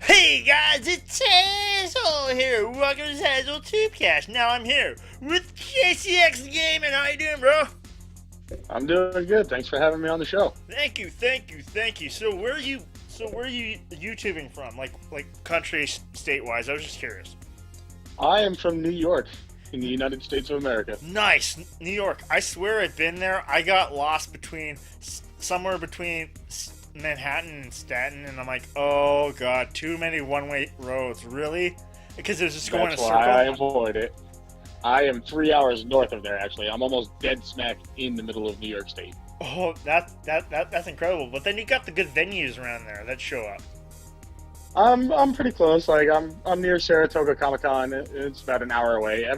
Hey guys, it's Tazwhole here. Welcome to Tazwhole Tubecast. Now I'm here with JCX Gaming. How you doing, bro? I'm doing good. Thanks for having me on the show. Thank you. So where are you? YouTubing from? Like country, state wise? I was just curious. I am from New York, in the United States of America. Nice, New York. I swear I've been there. I got lost somewhere between Manhattan and Staten, and I'm like, oh god, too many one-way roads. Really? Because it's just going in a That's circle. why I avoid it. I am 3 hours north of there, actually. I'm almost dead smack in the middle of New York State. Oh, that's incredible. But then you got the good venues around there that show up. I'm pretty close. Like I'm near Saratoga Comic Con. It's about an hour away.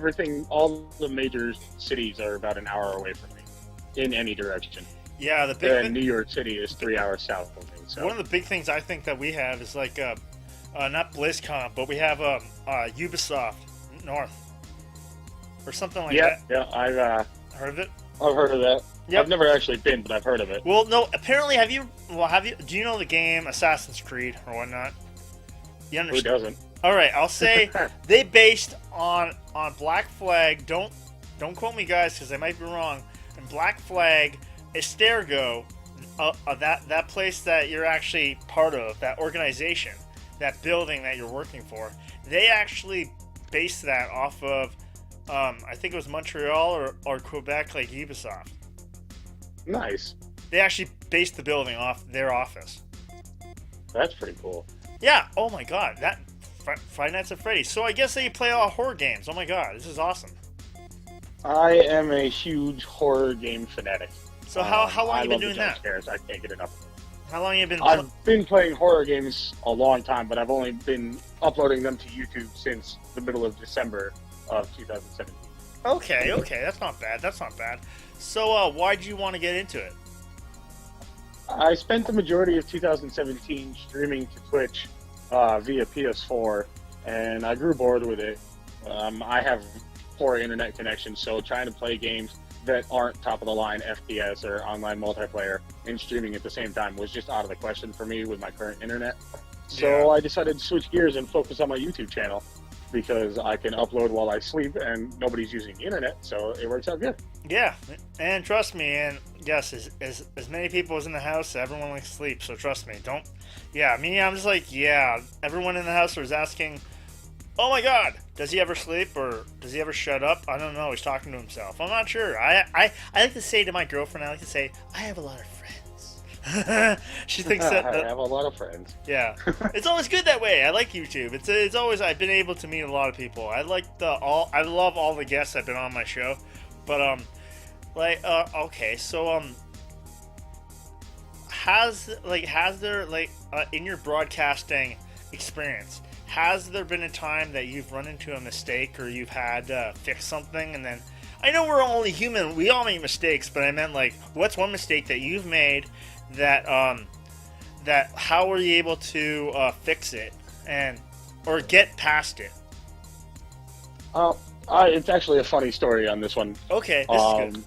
All the major cities are about an hour away from me, in any direction. Yeah, And New York City is 3 hours south of me. So one of the big things I think that we have is like not BlizzCon, but we have Ubisoft North or something like that. Yeah, I've Heard of it? I've heard of that. Yep. I've never actually been, but I've heard of it. Well, no. Apparently, have you? Do you know the game Assassin's Creed or whatnot? You Who understand? doesn't? All right, I'll say they based on Black Flag. Don't quote me, guys, because I might be wrong. And Black Flag, Estergo, that place that you're actually part of, that organization, that building that you're working for, they actually based that off of, I think it was Montreal or Quebec, like Ubisoft. Nice. They actually based the building off their office. That's pretty cool. Yeah. Oh my God. That Five Nights at Freddy's. So I guess that you play a lot of horror games. Oh my God. This is awesome. I am a huge horror game fanatic. So how long I you been love doing the jump that? scares. I can't get enough. How long you been? I've been playing horror games a long time, but I've only been uploading them to YouTube since the middle of December of 2017. Okay. That's not bad. So why'd you want to get into it? I spent the majority of 2017 streaming to Twitch via PS4, and I grew bored with it. I have poor internet connection, so trying to play games that aren't top-of-the-line FPS or online multiplayer and streaming at the same time was just out of the question for me with my current internet. So I decided to switch gears and focus on my YouTube channel because I can upload while I sleep and nobody's using the internet, so it works out good. Yeah, and trust me, and yes, as many people as in the house, everyone likes to sleep. So trust me, don't. Yeah, me, I'm just like, yeah. Everyone in the house was asking, "Oh my God, does he ever sleep or does he ever shut up?" I don't know. He's talking to himself. I'm not sure. I like to say to my girlfriend, I like to say, I have a lot of friends. She thinks that. I have a lot of friends. Yeah, it's always good that way. I like YouTube. It's always I've been able to meet a lot of people. I love all the guests that've been on my show, but okay, so has there in your broadcasting experience, has there been a time that you've run into a mistake or you've had to fix something, and then I know we're only human, we all make mistakes, but I meant like what's one mistake that you've made that how were you able to fix it or get past it? It's actually a funny story on this one. Okay, this is good.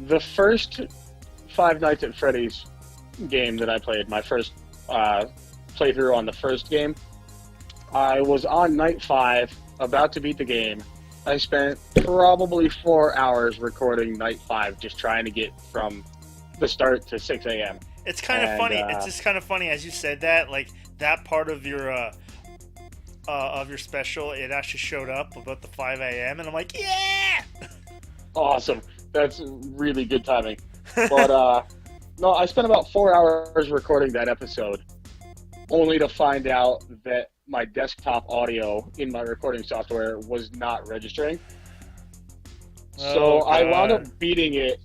The first Five Nights at Freddy's game that I played, my first playthrough on the first game, I was on night 5, about to beat the game. I spent probably 4 hours recording night 5, just trying to get from the start to 6 a.m. It's kind of funny. It's just kind of funny as you said that, like that part of your special, it actually showed up about the 5 a.m. and I'm like, yeah. Awesome. That's really good timing. But no, I spent about 4 hours recording that episode, only to find out that my desktop audio in my recording software was not registering. So I wound up beating it.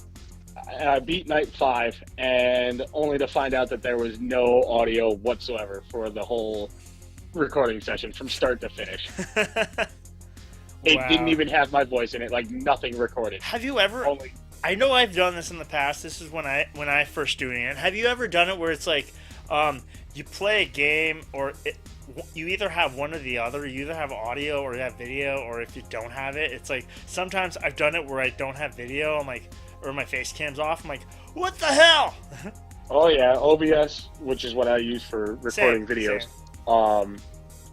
I beat night 5, and only to find out that there was no audio whatsoever for the whole recording session from start to finish. It didn't even have my voice in it, like nothing recorded. Have you ever? I know I've done this in the past. This is when I first doing it. Have you ever done it where it's like, you play a game you either have one or the other. You either have audio or you have video, or if you don't have it, it's like sometimes I've done it where I don't have video. I'm like, or my face cam's off. I'm like, what the hell? Oh yeah, OBS, which is what I use for recording videos.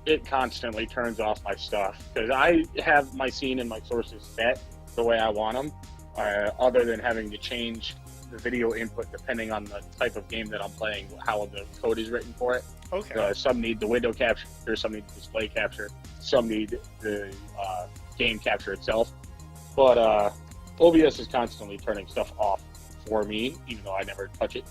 it constantly turns off my stuff because I have my scene and my sources set the way I want them, other than having to change the video input depending on the type of game that I'm playing, how the code is written for it. Okay. Some need the window capture, some need the display capture, some need the game capture itself. But OBS is constantly turning stuff off for me, even though I never touch it.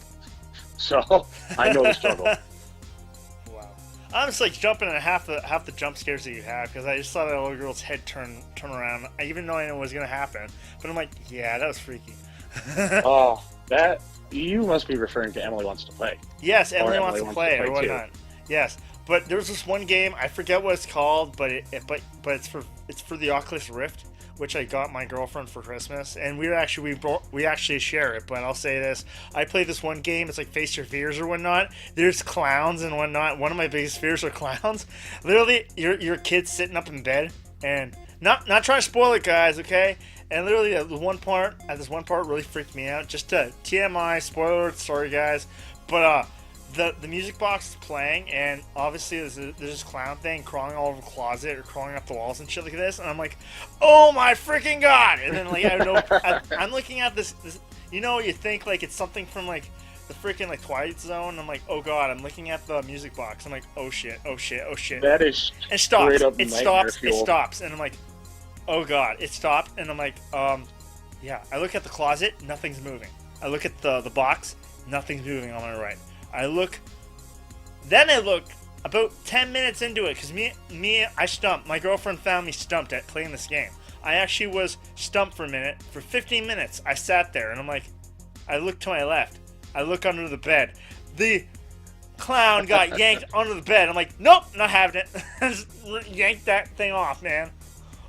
So I know the struggle. Wow. I'm just like jumping at half the jump scares that you have because I just saw that little girl's head turn around. I even know I know what was gonna happen, but I'm like, yeah, that was freaky. Oh, that you must be referring to Emily Wants to Play. Yes, Emily wants to play or whatnot. Yes, but there's this one game I forget what it's called, but it's for the Oculus Rift, which I got my girlfriend for Christmas, and we actually share it. But I'll say this: I play this one game. It's like Face Your Fears or whatnot. There's clowns and whatnot. One of my biggest fears are clowns. Literally, your kid's sitting up in bed, and not trying to spoil it, guys. Okay. And literally, this one part really freaked me out. Just to TMI, spoiler alert, sorry guys. But the music box is playing, and obviously there's this clown thing crawling all over the closet or crawling up the walls and shit like this. And I'm like, oh my freaking god! And then like I don't know, I'm looking at this. You know, you think like it's something from like the freaking like Twilight Zone. And I'm like, oh god! I'm looking at the music box. I'm like, oh shit! That is it stops. Straight up It nightmare stops. fuel. It stops. And I'm like, oh god! It stopped. And I'm like, yeah. I look at the closet. Nothing's moving. I look at the box. Nothing's moving on my right. I look about 10 minutes into it because I stumped. My girlfriend found me stumped at playing this game. I actually was stumped for a minute. For 15 minutes, I sat there and I'm like, I look to my left. I look under the bed. The clown got yanked under the bed. I'm like, nope, not having it. Just yanked that thing off, man.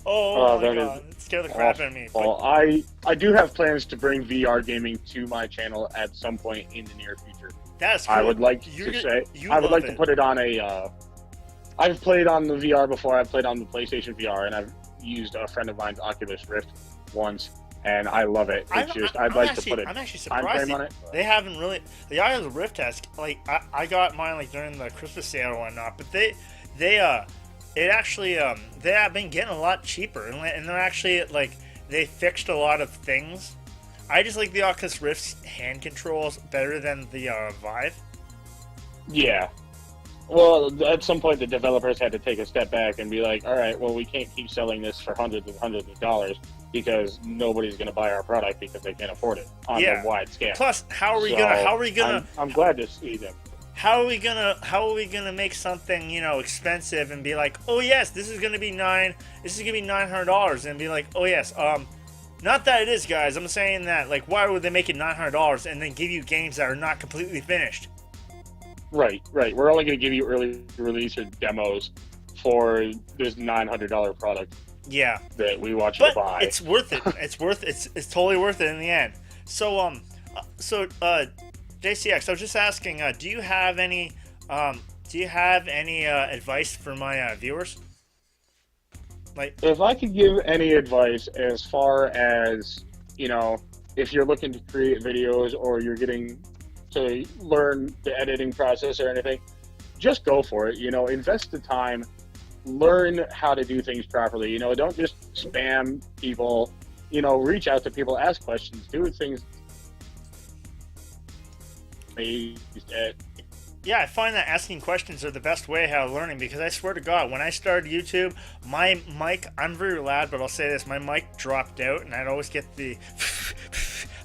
Oh my god, it scared the crap out of me. Well, I do have plans to bring VR gaming to my channel at some point in the near future. That's cool. I would like to put it on a. I've played on the VR before. I've played on the PlayStation VR, and I've used a friend of mine's Oculus Rift once, and I love it. I'd like to put it. I'm actually surprised on it. They haven't really. The Oculus Rift has like I got mine like during the Christmas sale or whatnot, but they have been getting a lot cheaper, and they're actually like they fixed a lot of things. I just like the Oculus Rift's hand controls better than the Vive. Yeah. Well, at some point, the developers had to take a step back and be like, all right, well, we can't keep selling this for hundreds of dollars because nobody's going to buy our product because they can't afford it on a wide scale. Plus, how are we gonna? I'm glad to see them. How are we gonna make something expensive and be like, oh yes, this is gonna be $900 and be like, oh yes, not that it is, guys. I'm saying that, like, why would they make it $900 and then give you games that are not completely finished? Right. We're only going to give you early release or demos for this $900 product. Yeah. That we want you to buy. It's worth it. It's totally worth it in the end. So, JCX, I was just asking, do you have any advice for my viewers? Like, if I could give any advice as far as, if you're looking to create videos or you're getting to learn the editing process or anything, just go for it. Invest the time, learn how to do things properly. Don't just spam people, reach out to people, ask questions, do things. Yeah, I find that asking questions are the best way of learning because I swear to God, when I started YouTube, my mic, I'm very loud, but I'll say this, my mic dropped out and I'd always get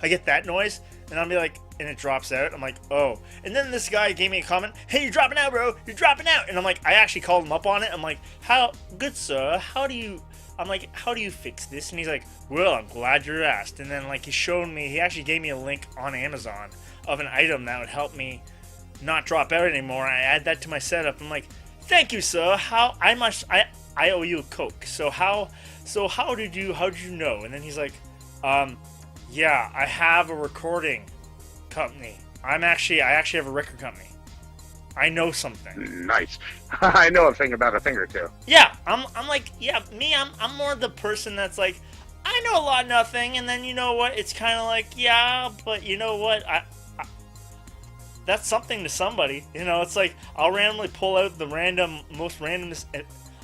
I get that noise and I'll be like, and it drops out. I'm like, oh. And then this guy gave me a comment, hey, you're dropping out, bro. You're dropping out. And I'm like, I actually called him up on it. I'm like, good sir, how do you fix this? And he's like, well, I'm glad you asked. And then like he actually gave me a link on Amazon of an item that would help me not drop out anymore. I add that to my setup. I'm like, thank you, sir. I owe you a Coke. So how did you know? And then he's like, yeah, I have a recording company. I actually have a record company. I know something. Nice. I know a thing about a thing or two. Yeah, I'm like, yeah, I'm more the person that's like, I know a lot of nothing, and then you know what? It's kind of like, yeah, but you know what? that's something to somebody. You know, it's like I'll randomly pull out the most randomest.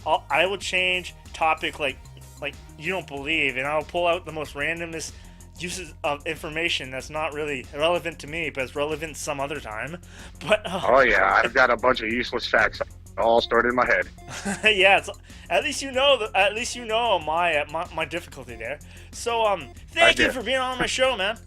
I will change topic like you don't believe, and I'll pull out the most randomest uses of information that's not really relevant to me, but it's relevant some other time. But oh yeah, I've got a bunch of useless facts all stored in my head. yeah, at least you know my difficulty there. So thank you for being on my show, man.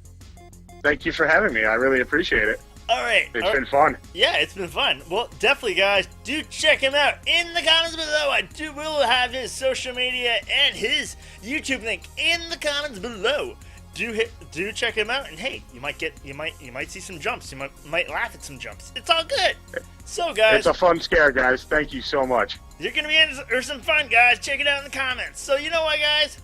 Thank you for having me. I really appreciate it. All right. It's been fun. Yeah, it's been fun. Well, definitely, guys, do check him out in the comments below. Will have his social media and his YouTube link in the comments below. Do check him out, and hey, you might see some jumps. You might laugh at some jumps. It's all good. So, guys, it's a fun scare, guys. Thank you so much. You're gonna be in for some fun, guys. Check it out in the comments. So, you know what, guys?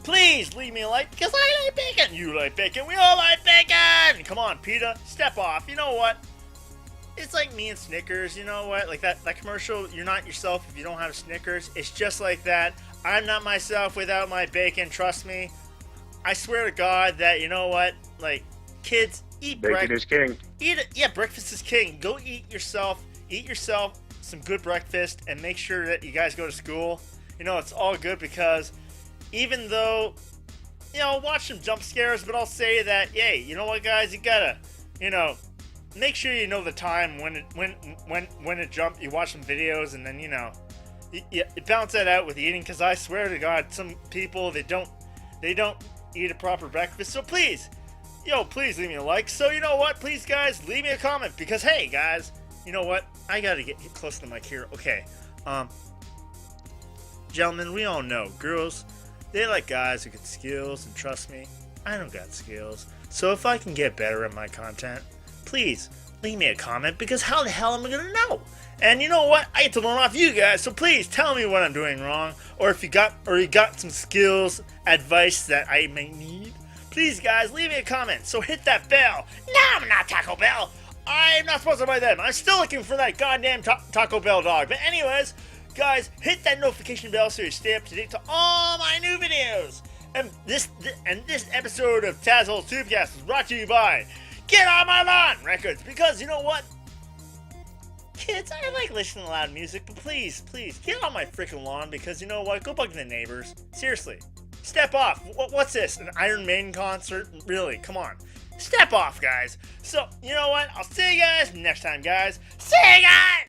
Please leave me a like, because I like bacon. You like bacon. We all like bacon. Come on, Peter, step off. You know what? It's like me and Snickers. You know what? Like that commercial, you're not yourself if you don't have Snickers. It's just like that. I'm not myself without my bacon. Trust me. I swear to God that, you know what? Like, kids, eat breakfast. Bacon is king. Eat it. Yeah, breakfast is king. Go eat yourself some good breakfast, and make sure that you guys go to school. You know, it's all good, because even though, you know, watch some jump scares, but I'll say that, yay, you know what, guys, you gotta, you know, make sure you know the time when it jump. You watch some videos, and then, you know, you balance that out with eating, because I swear to God, some people, they don't eat a proper breakfast. So please leave me a like. So you know what, please, guys, leave me a comment, because hey, guys, you know what, I gotta get close to the mic here. Okay, gentlemen, we all know girls, they like guys who get skills, and trust me, I don't got skills. So if I can get better at my content, please leave me a comment, because how the hell am I gonna know? And you know what? I get to learn off you guys, so please tell me what I'm doing wrong, or if you got some skills, advice that I may need. Please, guys, leave me a comment. So hit that bell. No, I'm not Taco Bell. I'm not sponsored by them. I'm still looking for that goddamn Taco Bell dog. But anyways, guys, hit that notification bell so you stay up to date to all my new videos. And this episode of Tazwhole Tubecast is brought to you by Get On My Lawn Records, because you know what? Kids, I like listening to loud music, but please, get on my freaking lawn, because you know what? Go bug the neighbors. Seriously. Step off. What's this? An Iron Maiden concert? Really? Come on. Step off, guys. So, you know what? I'll see you guys next time, guys. See you guys!